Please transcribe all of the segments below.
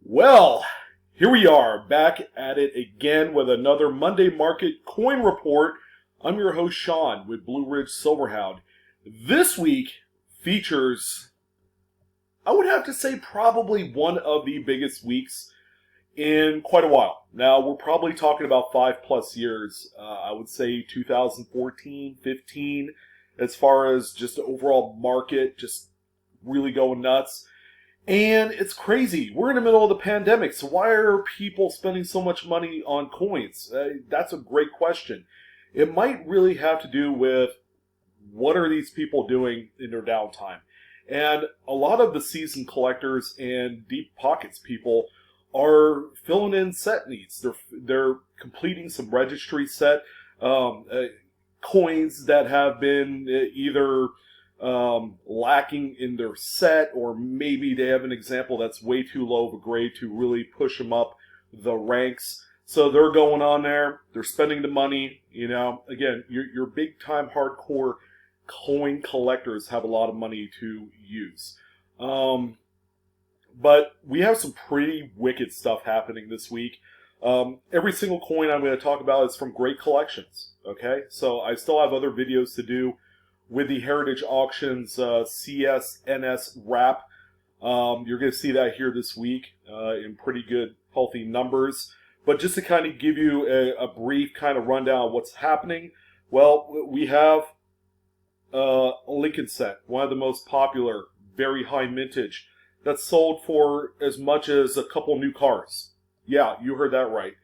Well, here we are, back at it again with another Monday Market Coin Report. I'm your host, Sean, with BlueRidgeSilverhound. This week features, I would have to say, probably one of the biggest weeks in quite a while. Now, we're probably talking about 5+ years. I would say 2014, 15, as far as just the overall market, just really going nuts. And it's crazy. We're in the middle of the pandemic, so why are people spending so much money on coins? That's a great question. It might really have to do with what are these people doing in their downtime. And a lot of the seasoned collectors and deep pockets people are filling in set needs. They're completing some registry set coins that have been either lacking in their set, or maybe they have an example that's way too low of a grade to really push them up the ranks. So they're going on there, they're spending the money. Again, your big time hardcore coin collectors have a lot of money to use. But we have some pretty wicked stuff happening this week. Every single coin I'm going to talk about is from great collections. Okay, so I still have other videos to do with the Heritage Auctions CSNS wrap. You're going to see that here this week in pretty good, healthy numbers. But just to kind of give you a brief kind of rundown of what's happening, well, we have a Lincoln set, one of the most popular, very high mintage, that's sold for as much as a couple new cars. Yeah, you heard that right.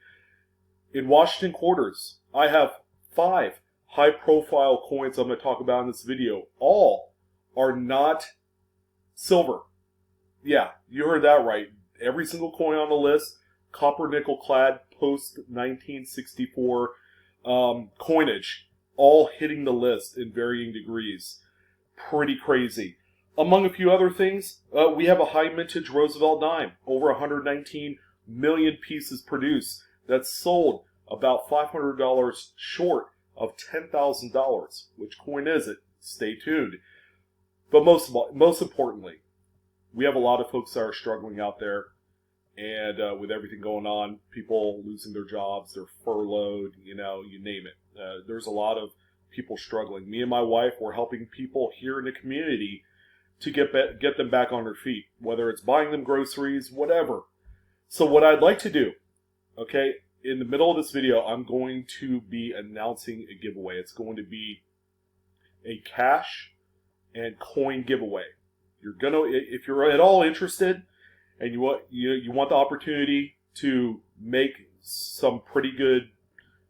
In Washington quarters, I have 5 high-profile coins I'm going to talk about in this video. All are not silver. Yeah, you heard that right. Every single coin on the list, copper nickel clad, post-1964 coinage, all hitting the list in varying degrees. Pretty crazy. Among a few other things, we have a high mintage Roosevelt dime, over 119 million pieces produced, that's sold about $500 short of $10,000. Which coin is it? Stay tuned. But most importantly, we have a lot of folks that are struggling out there, and with everything going on, people losing their jobs, they're furloughed, you name it. There's a lot of people struggling. Me and my wife, we're helping people here in the community to get them back on their feet, whether it's buying them groceries, whatever. So what I'd like to do, okay, in the middle of this video, I'm going to be announcing a giveaway. It's going to be a cash and coin giveaway. If you're at all interested and you want the opportunity to make some pretty good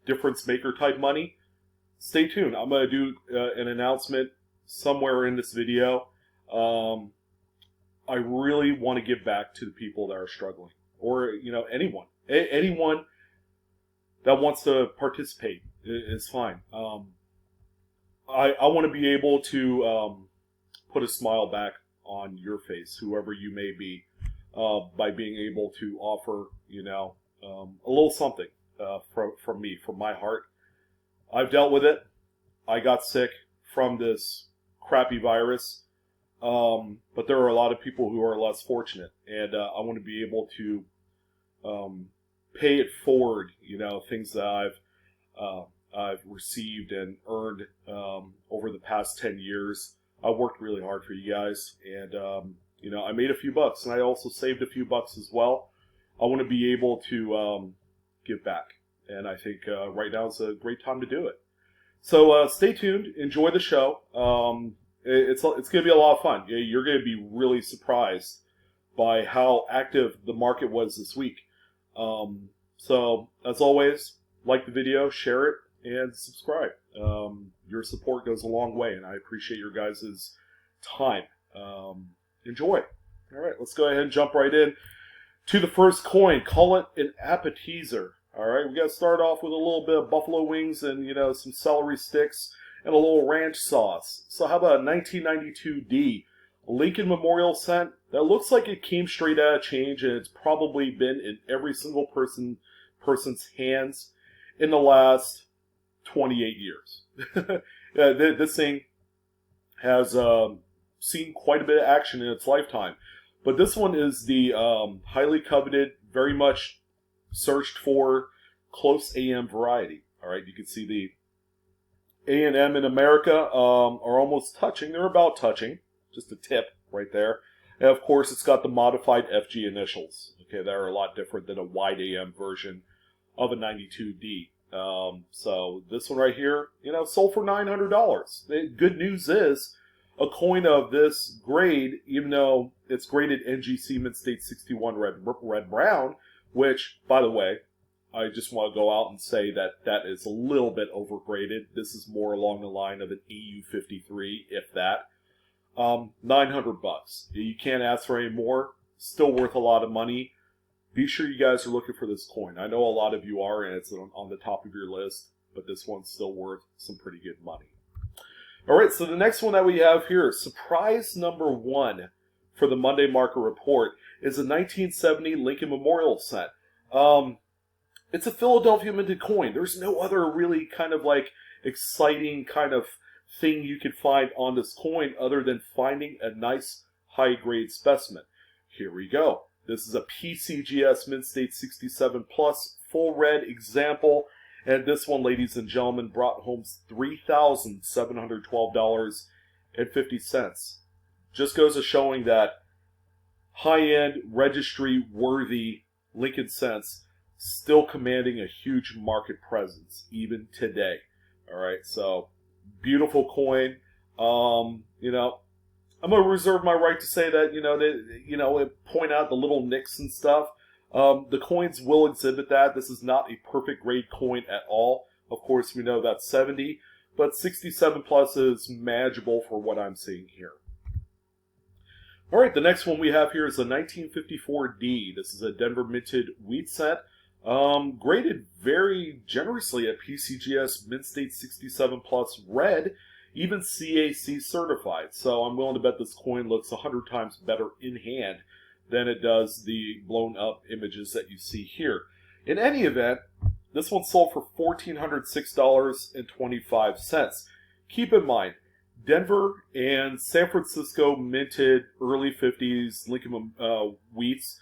difference maker type money, stay tuned. I'm going to do an announcement somewhere in this video. I really want to give back to the people that are struggling, or anyone that wants to participate is fine. I want to be able to put a smile back on your face, whoever you may be, by being able to offer a little something from me, from my heart. I've dealt with it. I got sick from this crappy virus. But there are a lot of people who are less fortunate, and I want to be able to pay it forward. Things that I've received and earned over the past 10 years. I worked really hard for you guys, and I made a few bucks, and I also saved a few bucks as well. I want to be able to give back, and I think right now is a great time to do it. So stay tuned, enjoy the show. It's going to be a lot of fun. You're going to be really surprised by how active the market was this week. So, as always, like the video, share it, and subscribe. Your support goes a long way, and I appreciate your guys' time. Enjoy. All right, let's go ahead and jump right in to the first coin. Call it an appetizer. All right, we got to start off with a little bit of buffalo wings and, some celery sticks and a little ranch sauce. So how about a 1992D Lincoln Memorial set that looks like it came straight out of change, and it's probably been in every single person's hands in the last 28 years. This thing has seen quite a bit of action in its lifetime. But this one is the highly coveted, very much searched for close AM variety. All right, you can see the A and M in America are almost touching. They're about touching, just a tip right there. And of course, it's got the modified FG initials. Okay, that are a lot different than a wide AM version of a 92D. So this one right here, sold for $900. The good news is, a coin of this grade, even though it's graded NGC Mint State 61 red brown, which, by the way, I just want to go out and say that that is a little bit overgraded. This is more along the line of an EU53, if that. $900. You can't ask for any more. Still worth a lot of money. Be sure you guys are looking for this coin. I know a lot of you are, and it's on the top of your list, but this one's still worth some pretty good money. All right, so the next one that we have here, surprise number 1 for the Monday Market Report, is a 1970 Lincoln Memorial set. It's a Philadelphia minted coin. There's no other really kind of like exciting kind of thing you could find on this coin other than finding a nice high-grade specimen. Here we go. This is a PCGS Mint State 67 Plus full red example. And this one, ladies and gentlemen, brought home $3,712.50. Just goes to showing that high-end, registry-worthy Lincoln cents still commanding a huge market presence, even today. All right, so beautiful coin. I'm going to reserve my right to say that, point out the little nicks and stuff. The coins will exhibit that. This is not a perfect grade coin at all. Of course, we know that's 70, but 67 plus is manageable for what I'm seeing here. All right, the next one we have here is a 1954D. This is a Denver minted wheat set, graded very generously at PCGS Mint State 67 plus red, even CAC certified. So I'm willing to bet this coin looks 100 times better in hand than it does the blown up images that you see here. In any event, this one sold for $1,406.25. Keep in mind, Denver and San Francisco minted early 50s Lincoln wheats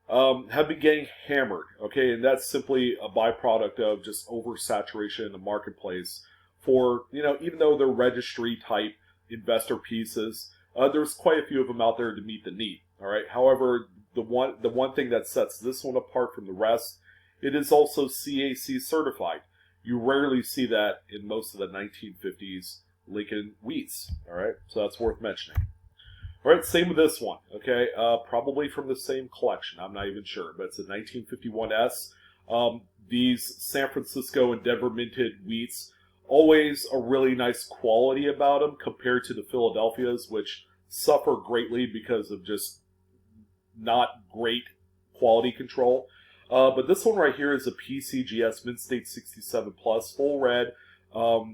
have been getting hammered, okay? And that's simply a byproduct of just oversaturation in the marketplace for, even though they're registry type investor pieces, there's quite a few of them out there to meet the need. All right. However, the one thing that sets this one apart from the rest, it is also CAC certified. You rarely see that in most of the 1950s Lincoln wheats. All right, so that's worth mentioning. All right, same with this one. Okay, probably from the same collection. I'm not even sure, but it's a 1951S. These San Francisco and Denver minted wheats always a really nice quality about them compared to the Philadelphias, which suffer greatly because of just not great quality control. But this one right here is a PCGS Mint State 67 Plus full red,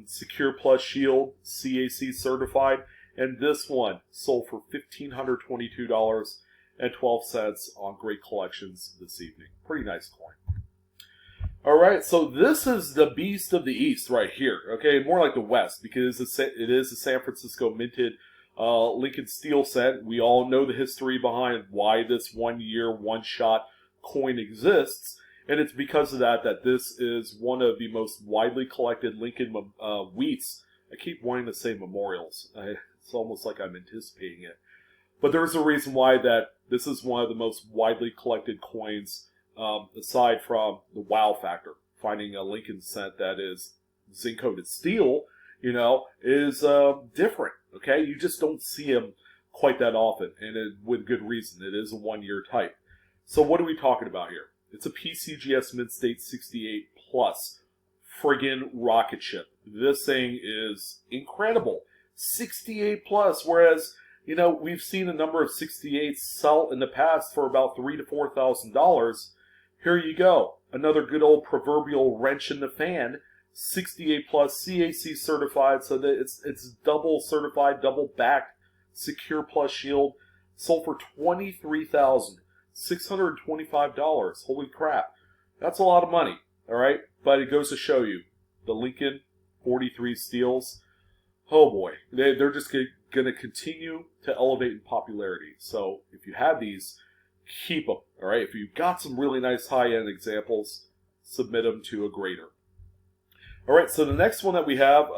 Secure Plus Shield, CAC certified, and this one sold for $1,522.12 on Great Collections this evening. Pretty nice coin. All right, so this is the beast of the East right here. Okay, more like the West because it is a San Francisco minted Lincoln Steel set. We all know the history behind why this 1 year, one shot coin exists. And it's because of that this is one of the most widely collected Lincoln wheats. I keep wanting to say memorials. It's almost like I'm anticipating it. But there's a reason why that this is one of the most widely collected coins, aside from the wow factor. Finding a Lincoln cent that is zinc-coated steel, is different. Okay, you just don't see them quite that often, and with good reason. It is a 1 year type. So what are we talking about here? It's a PCGS Mint State 68 Plus friggin' rocket ship. This thing is incredible. 68 plus, whereas we've seen a number of 68s sell in the past for about $3,000 to $4,000. Here you go, another good old proverbial wrench in the fan. 68 plus CAC certified, so that it's double certified, double backed, Secure Plus Shield, sold for $23,625. Holy crap, that's a lot of money. All right, but it goes to show you the Lincoln 43 steels. Oh boy, they're just going to continue to elevate in popularity. So if you have these, keep them. All right. If you've got some really nice high-end examples, submit them to a grader. All right. So the next one that we have,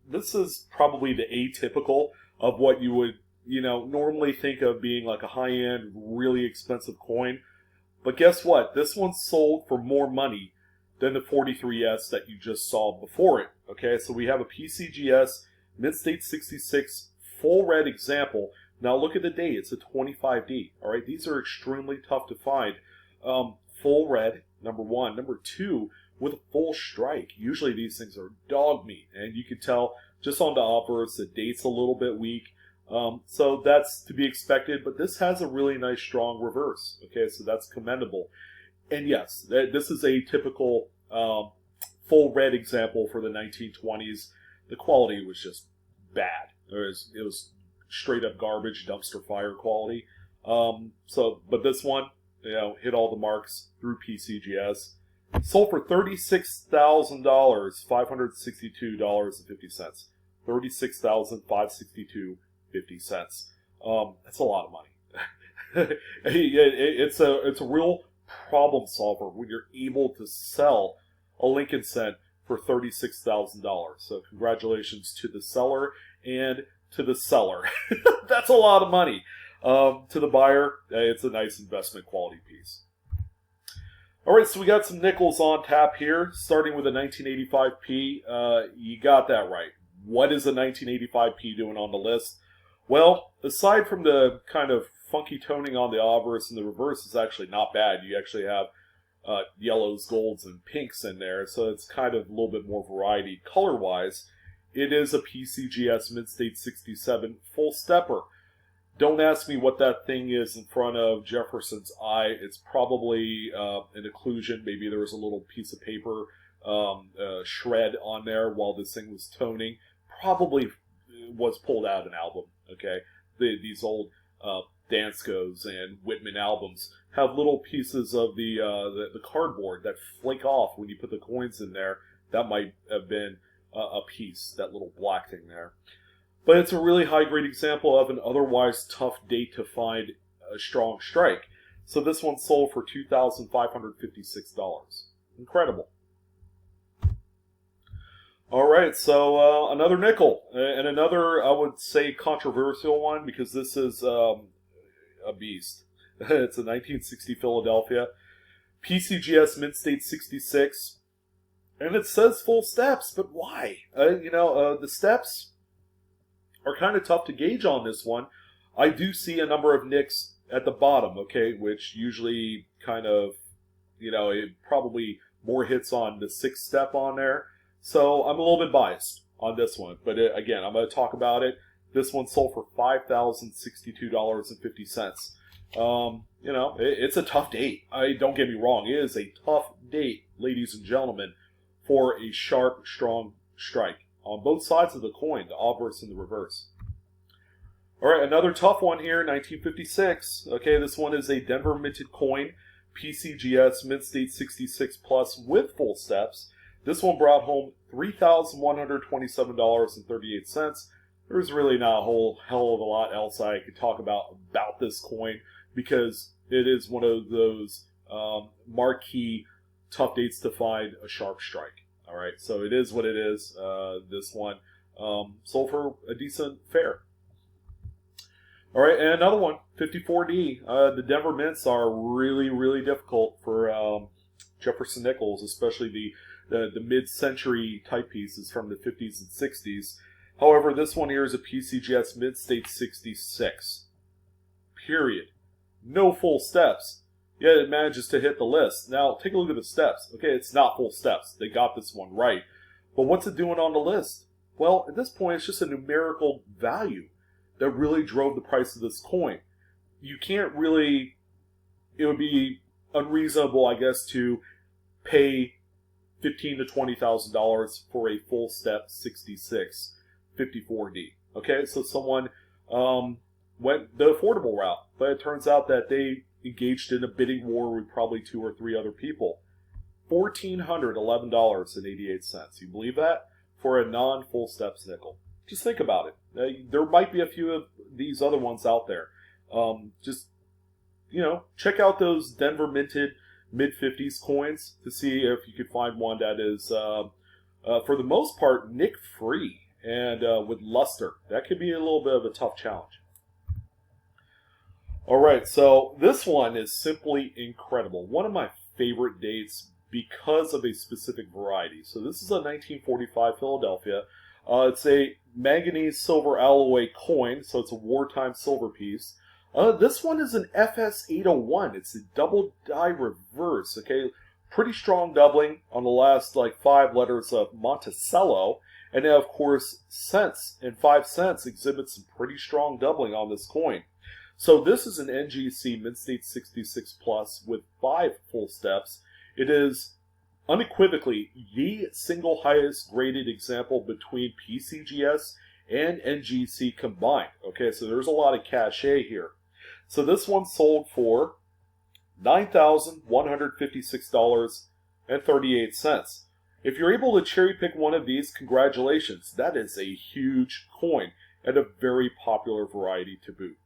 this is probably the atypical of what you would, normally think of being like a high-end, really expensive coin. But guess what? This one's sold for more money than the 43S that you just saw before it. Okay, so we have a PCGS Mid-State 66 full red example. Now look at the date. It's a 25D. All right, these are extremely tough to find. Full red, number one. Number two, with a full strike. Usually these things are dog meat, and you can tell just on the obverse the date's a little bit weak. So that's to be expected, but this has a really nice strong reverse. Okay, so that's commendable. And yes, this is a typical full red example for the 1920s. The quality was just bad. It was straight up garbage, dumpster fire quality. But this one, hit all the marks through PCGS. Sold for $36,000, $562.50. $36,562.50. That's a lot of money. It's a real problem solver when you're able to sell a Lincoln cent for $36,000. So congratulations to the seller and to the seller. That's a lot of money. To the buyer, it's a nice investment quality piece. All right, so we got some nickels on tap here, starting with a 1985p. You got that right. What is a 1985p doing on the list? Well, aside from the kind of funky toning on the obverse and the reverse is actually not bad. You actually have yellows, golds, and pinks in there, so it's kind of a little bit more variety color-wise. It is a PCGS Mid-State 67 full stepper. Don't ask me what that thing is in front of Jefferson's eye. It's probably an occlusion. Maybe there was a little piece of paper shred on there while this thing was toning. Probably was pulled out of an album. Okay, these old Danskos and Whitman albums have little pieces of the cardboard that flake off when you put the coins in there. That might have been a piece, that little black thing there. But it's a really high-grade example of an otherwise tough date to find a strong strike. So this one sold for $2,556. Incredible. All right, so another nickel, and another, I would say, controversial one, because this is a beast. It's a 1960 Philadelphia PCGS Mid-State 66, and it says full steps, but why? The steps are kind of tough to gauge on this one. I do see a number of nicks at the bottom, okay, which usually kind of, it probably more hits on the sixth step on there. So I'm a little bit biased on this one, but again, I'm going to talk about it. This one sold for $5,062.50. It's a tough date. Don't get me wrong. It is a tough date, ladies and gentlemen, for a sharp, strong strike on both sides of the coin, the obverse and the reverse. All right, another tough one here, 1956. Okay, this one is a Denver minted coin, PCGS Mid-State 66 Plus with full steps. This one brought home $3,127.38. There's really not a whole hell of a lot else I could talk about this coin, because it is one of those marquee tough dates to find a sharp strike. All right, so it is what it is. This one sold for a decent fare. All right, and another one, 54D. The Denver mints are really, really difficult for Jefferson nickels, especially the mid-century type pieces from the 50s and 60s. However, this one here is a PCGS Mid-State 66. Period. No full steps. Yet it manages to hit the list. Now, take a look at the steps. Okay, it's not full steps. They got this one right. But what's it doing on the list? Well, at this point, it's just a numerical value that really drove the price of this coin. You can't really... It would be unreasonable, I guess, to pay $15,000 to $20,000 for a full step 66 54D. Okay, so someone went the affordable route, but it turns out that they engaged in a bidding war with probably 2 or 3 other people. $1,411.88. You believe that? For a non-full steps nickel. Just think about it. There might be a few of these other ones out there. Just, check out those Denver minted mid-50s coins to see if you could find one that is, for the most part, nick-free and with luster. That could be a little bit of a tough challenge. Alright, so this one is simply incredible. One of my favorite dates because of a specific variety. So this is a 1945 Philadelphia. It's a manganese silver alloy coin, so it's a wartime silver piece. This one is an FS801. It's a double die reverse, okay? Pretty strong doubling on the last, 5 letters of Monticello. And then, of course, cents and 5 cents exhibits some pretty strong doubling on this coin. So this is an NGC Mint State 66 Plus with 5 full steps. It is unequivocally the single highest graded example between PCGS and NGC combined. Okay, so there's a lot of cachet here. So this one sold for $9,156.38. If you're able to cherry pick one of these, congratulations. That is a huge coin and a very popular variety to boot.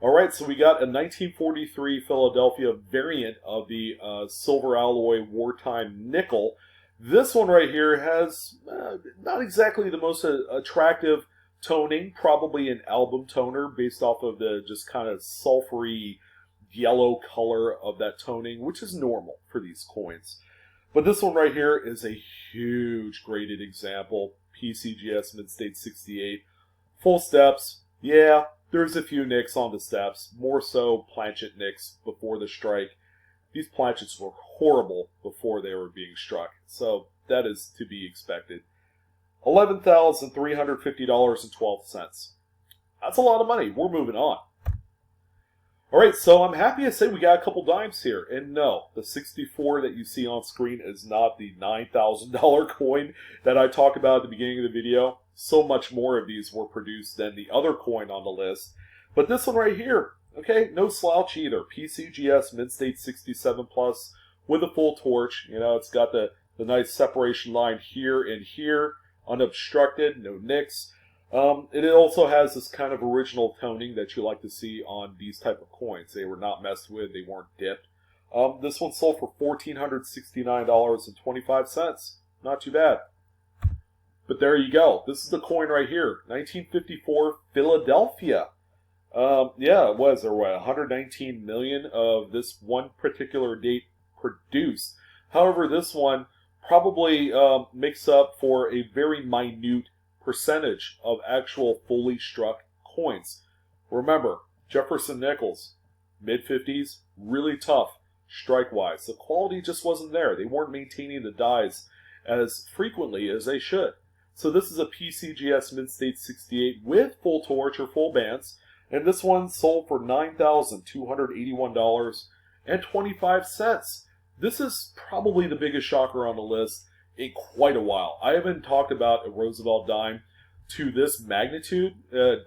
Alright, so we got a 1943 Philadelphia variant of the silver alloy wartime nickel. This one right here has not exactly the most attractive toning, probably an album toner based off of the just kind of sulfury yellow color of that toning, which is normal for these coins. But this one right here is a huge graded example, PCGS Mint State 68. Full steps, yeah. There's a few nicks on the steps, more so planchet nicks before the strike. These planchets were horrible before they were being struck, so that is to be expected. $11,350.12. That's a lot of money. We're moving on. Alright, so I'm happy to say we got a couple dimes here. And no, the 64 that you see on screen is not the $9,000 coin that I talked about at the beginning of the video. So much more of these were produced than the other coin on the list. But this one right here, okay, no slouch either. PCGS Mint State 67 Plus with a full torch. It's got the nice separation line here and here, unobstructed, no nicks. It also has this kind of original toning that you like to see on these type of coins. They were not messed with, they weren't dipped. This one sold for $1,469.25. Not too bad. But there you go. This is the coin right here. 1954 Philadelphia. Yeah, it was. There were 119 million of this one particular date produced. However, this one probably makes up for a very minute percentage of actual fully struck coins. Remember, Jefferson nickels, mid-50s, really tough strike-wise. The quality just wasn't there. They weren't maintaining the dies as frequently as they should. So this is a PCGS Mint State 68 with full torch or full bands, and this one sold for $9,281.25. This is probably the biggest shocker on the list in quite a while. I haven't talked about a Roosevelt dime to this magnitude,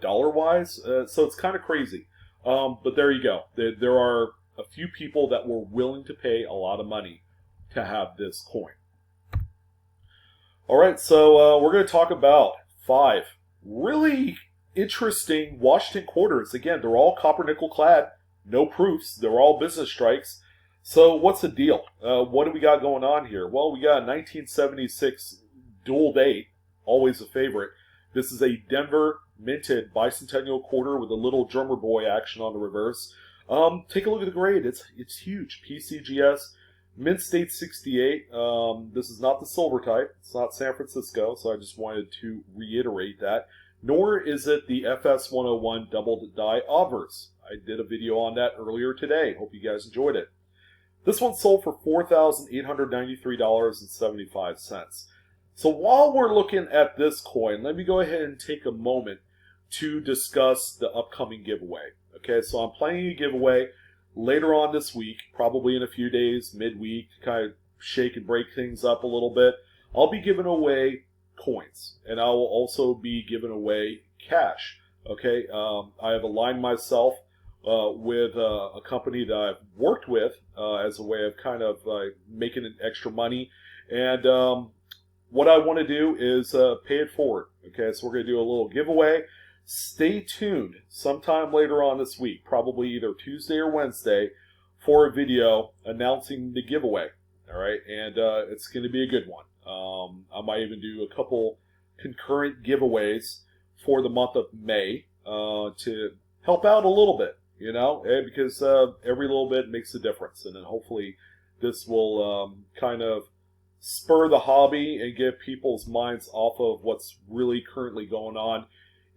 dollar-wise, so it's kind of crazy. But there you go. There are a few people that were willing to pay a lot of money to have this coin. Alright, so we're going to talk about 5 really interesting Washington quarters. Again, they're all copper nickel clad, no proofs, they're all business strikes. So what's the deal? What do we got going on here? Well, we got a 1976 dual date, always a favorite. This is a Denver minted Bicentennial quarter with a little drummer boy action on the reverse. Take a look at the grade. It's huge. PCGS Mint State 68. This is not the silver type. It's not San Francisco, so I just wanted to reiterate that. Nor is it the FS101 double die obverse. I did a video on that earlier today. Hope you guys enjoyed it. This one sold for $4,893.75. So while we're looking at this coin, let me go ahead and take a moment to discuss the upcoming giveaway. Okay, so I'm planning a giveaway later on this week, probably in a few days, midweek, to kind of shake and break things up a little bit. I'll be giving away coins, and I will also be giving away cash. Okay, I have aligned myself with a company that I've worked with as a way of kind of making an extra money. And what I want to do is pay it forward. Okay, so we're going to do a little giveaway. Stay tuned sometime later on this week, probably either Tuesday or Wednesday, for a video announcing the giveaway. All right, and it's going to be a good one. I might even do a couple concurrent giveaways for the month of May to help out a little bit, because every little bit makes a difference. And then hopefully this will kind of spur the hobby and get people's minds off of what's really currently going on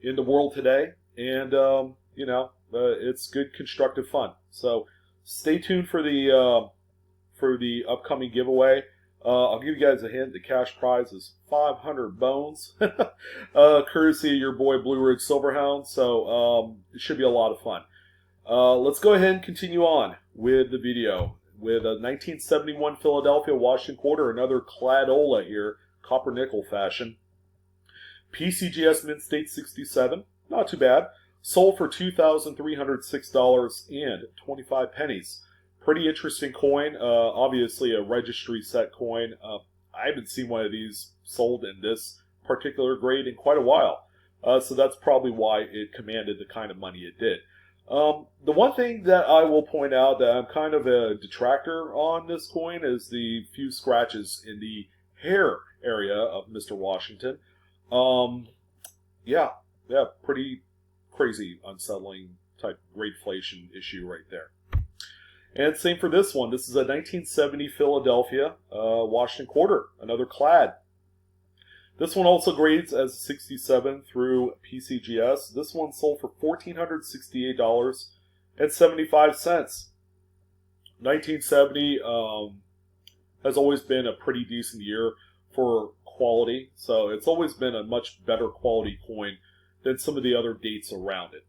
in the world today. And, it's good, constructive fun. So stay tuned for the upcoming giveaway. I'll give you guys a hint. The cash prize is 500 bones, courtesy of your boy Blue Ridge Silverhound. So it should be a lot of fun. Let's go ahead and continue on with the video with a 1971 Philadelphia Washington quarter, another Cladola here, copper nickel fashion. PCGS Mint State 67, not too bad. Sold for $2,306.25. Pretty interesting coin. Obviously a registry set coin. I haven't seen one of these sold in this particular grade in quite a while. So that's probably why it commanded the kind of money it did. The one thing that I will point out that I'm kind of a detractor on this coin is the few scratches in the hair area of Mr. Washington. Yeah, pretty crazy, unsettling type gradeflation issue right there. And same for this one. This is a 1970 Philadelphia Washington quarter, another clad. This one also grades as 67 through PCGS. This one sold for $1,468.75. 1970 has always been a pretty decent year for quality, so it's always been a much better quality coin than some of the other dates around it.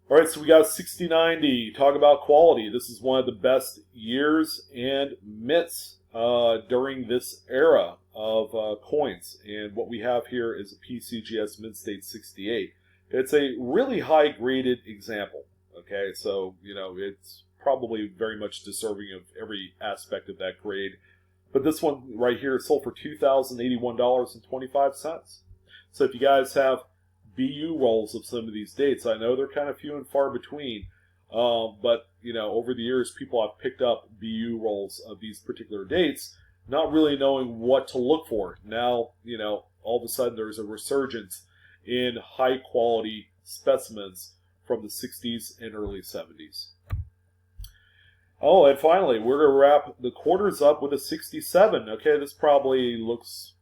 All right, so we got 6090. Talk about quality. This is one of the best years and mints during this era of coins. And what we have here is a PCGS Mint State 68. It's a really high graded example. Okay, so, it's probably very much deserving of every aspect of that grade. But this one right here sold for $2,081.25. So if you guys have BU rolls of some of these dates, I know they're kind of few and far between, but over the years people have picked up BU rolls of these particular dates, not really knowing what to look for. Now, all of a sudden there's a resurgence in high quality specimens from the 60s and early 70s. Oh, and finally, we're going to wrap the quarters up with a 67. Okay, this probably looks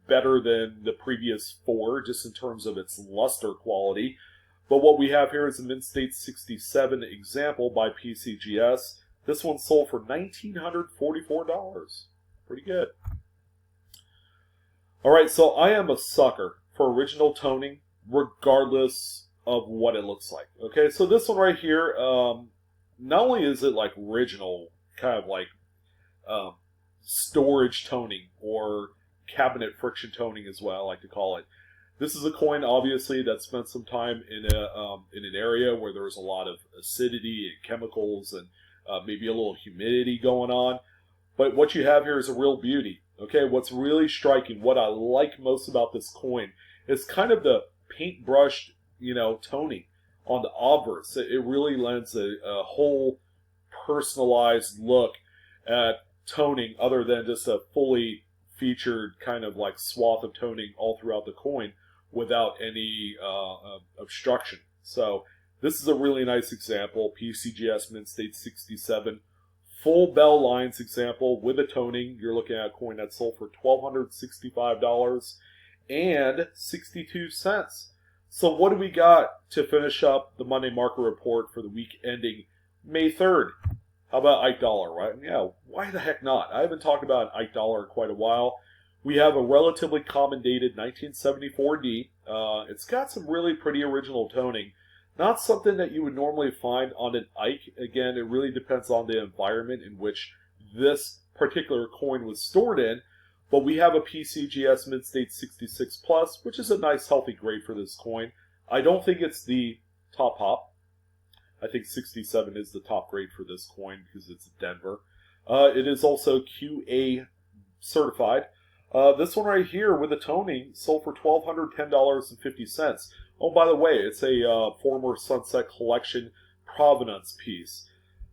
better than the previous four, just in terms of its luster quality. But what we have here is a Mint State 67 example by PCGS. This one sold for $1,944. Pretty good. All right, so I am a sucker for original toning, regardless of what it looks like. Okay, so this one right here, not only is it like original, kind of like storage toning or cabinet friction toning is what I like to call it. This is a coin, obviously, that spent some time in an area where there was a lot of acidity and chemicals and maybe a little humidity going on. But what you have here is a real beauty. Okay, what's really striking, what I like most about this coin, is kind of the paintbrush, toning on the obverse. It really lends a whole personalized look at toning, other than just a fully featured kind of like swath of toning all throughout the coin without any obstruction. So this is a really nice example. PCGS Mint State 67 full bell lines example with a toning. You're looking at a coin that sold for $1,265.62. So what do we got to finish up the Monday Market Report for the week ending May 3rd? How about Ike Dollar, right? Yeah, why the heck not? I haven't talked about Ike Dollar in quite a while. We have a relatively common dated 1974D. It's got some really pretty original toning. Not something that you would normally find on an Ike. Again, it really depends on the environment in which this particular coin was stored in. But we have a PCGS Mint State 66 Plus, which is a nice healthy grade for this coin. I don't think it's the top hop. I think 67 is the top grade for this coin because it's Denver. It is also QA certified. This one right here with a toning sold for $1,210.50. Oh, by the way, it's a former Sunset Collection provenance piece.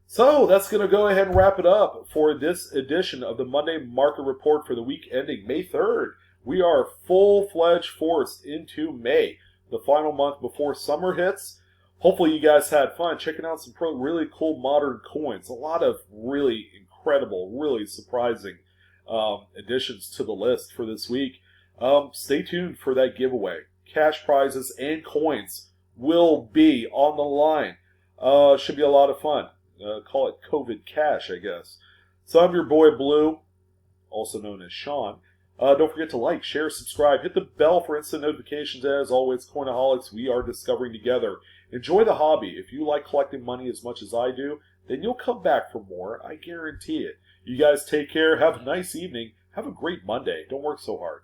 So that's going to go ahead and wrap it up for this edition of the Monday Market Report for the week ending May 3rd. We are full-fledged forced into May, the final month before summer hits. Hopefully you guys had fun checking out some really cool modern coins. A lot of really incredible, really surprising additions to the list for this week. Stay tuned for that giveaway. Cash prizes and coins will be on the line. Should be a lot of fun. Call it COVID Cash, I guess. So I'm your boy Blue, also known as Sean. Don't forget to like, share, subscribe, hit the bell for instant notifications. As always, Coinaholics, we are discovering together. Enjoy the hobby. If you like collecting money as much as I do, then you'll come back for more. I guarantee it. You guys take care. Have a nice evening. Have a great Monday. Don't work so hard.